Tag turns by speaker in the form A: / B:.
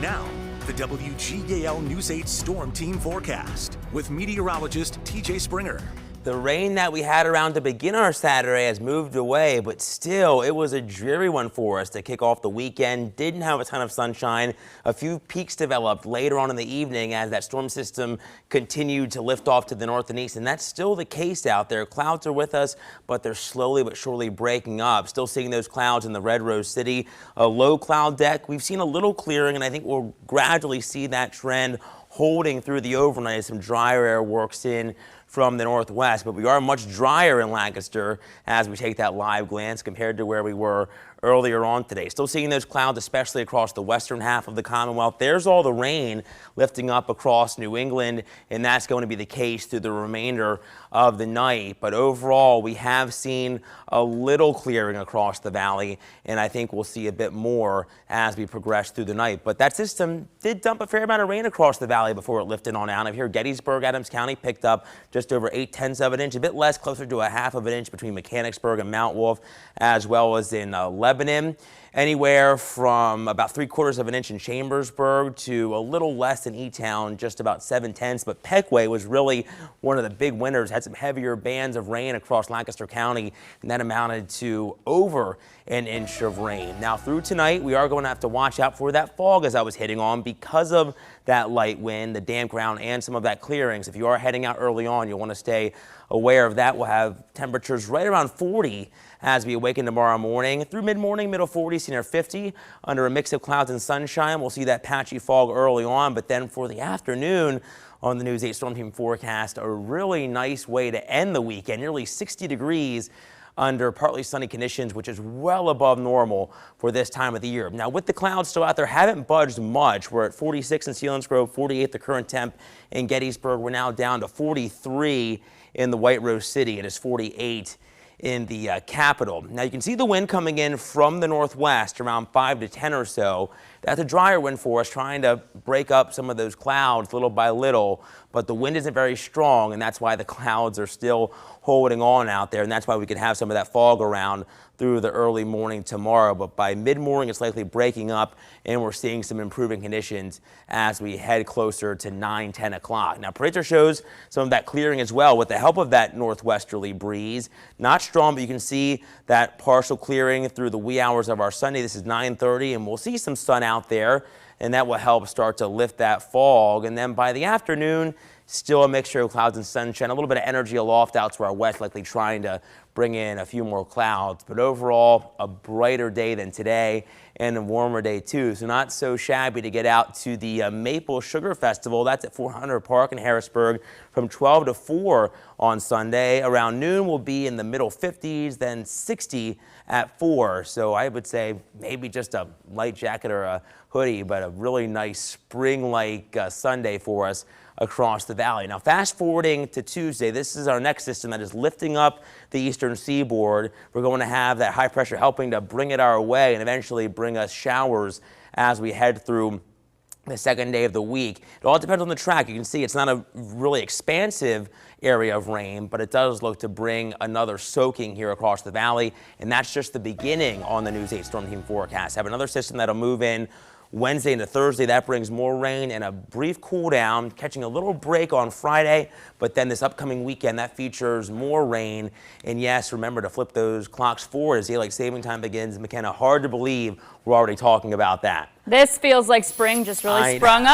A: Now, the WGAL News 8 Storm Team forecast with meteorologist TJ Springer.
B: The rain that we had around to begin our Saturday has moved away, but still, it was a dreary one for us to kick off the weekend. Didn't have a ton of sunshine. A few peaks developed later on in the evening as that storm system continued to lift off to the north and east, and that's still the case out there. Clouds are with us, but they're slowly but surely breaking up. Still seeing those clouds in the Red Rose City. A low cloud deck. We've seen a little clearing, and I think we'll gradually see that trend holding through the overnight as some drier air works in from the northwest, but we are much drier in Lancaster as we take that live glance compared to where we were earlier on today. Still seeing those clouds, especially across the western half of the Commonwealth. There's all the rain lifting up across New England, and that's going to be the case through the remainder of the night. But overall, we have seen a little clearing across the valley, and I think we'll see a bit more as we progress through the night. But that system did dump a fair amount of rain across the valley before it lifted on out. Here, Gettysburg, Adams County picked up just over 0.8 of an inch, a bit less, closer to a half of an inch between Mechanicsburg and Mount Wolf, as well as in Lebanon. Anywhere from about 3/4 of an inch in Chambersburg to a little less in E-Town, just about 0.7. But Peckway was really one of the big winners, had some heavier bands of rain across Lancaster County, and that amounted to over an inch of rain. Now through tonight, we are going to have to watch out for that fog as I was hitting on because of that light wind, the damp ground, and some of that clearings. If you are heading out early on, you'll want to stay aware of that. We'll have temperatures right around 40 as we awaken tomorrow morning. Through mid-morning, middle 40s near 50. Under a mix of clouds and sunshine, we'll see that patchy fog early on, but then for the afternoon on the News 8 Storm Team forecast, a really nice way to end the weekend. Nearly 60 degrees under partly sunny conditions, which is well above normal for this time of the year. Now, with the clouds still out there, haven't budged much. We're at 46 in Selinsgrove, 48 the current temp in Gettysburg. We're now down to 43 in the White Rose City. It is 48 in the capital. Now you can see the wind coming in from the northwest around 5 to 10 or so. That's a drier wind for us, trying to break up some of those clouds little by little, but the wind isn't very strong, and that's why the clouds are still holding on out there, and that's why we could have some of that fog around through the early morning tomorrow. But by mid-morning, it's likely breaking up, and we're seeing some improving conditions as we head closer to 9, 10 o'clock. Now, Prather shows some of that clearing as well with the help of that northwesterly breeze. Not strong, but you can see that partial clearing through the wee hours of our Sunday. This is 9:30, and we'll see some sun out there, and that will help start to lift that fog. And then by the afternoon, still a mixture of clouds and sunshine, a little bit of energy aloft out to our west, likely trying to bring in a few more clouds. But overall, a brighter day than today and a warmer day too. So not so shabby to get out to the Maple Sugar Festival. That's at 400 Park in Harrisburg from 12 to 4 on Sunday. Around noon, we'll be in the middle 50s, then 60 at 4. So I would say maybe just a light jacket or a hoodie, but a really nice spring-like Sunday for us across the valley. Now, fast forwarding to Tuesday, this is our next system that is lifting up the eastern seaboard. We're going to have that high pressure helping to bring it our way and eventually bring us showers as we head through the second day of the week. It all depends on the track. You can see it's not a really expansive area of rain, but it does look to bring another soaking here across the valley, and that's just the beginning on the News 8 Storm Team forecast. Have another system that'll move in Wednesday into Thursday. That brings more rain and a brief cool down, catching a little break on Friday, but then this upcoming weekend that features more rain. And yes, remember to flip those clocks forward as daylight saving time begins. McKenna, hard to believe we're already talking about that.
C: This feels like spring just really sprung up.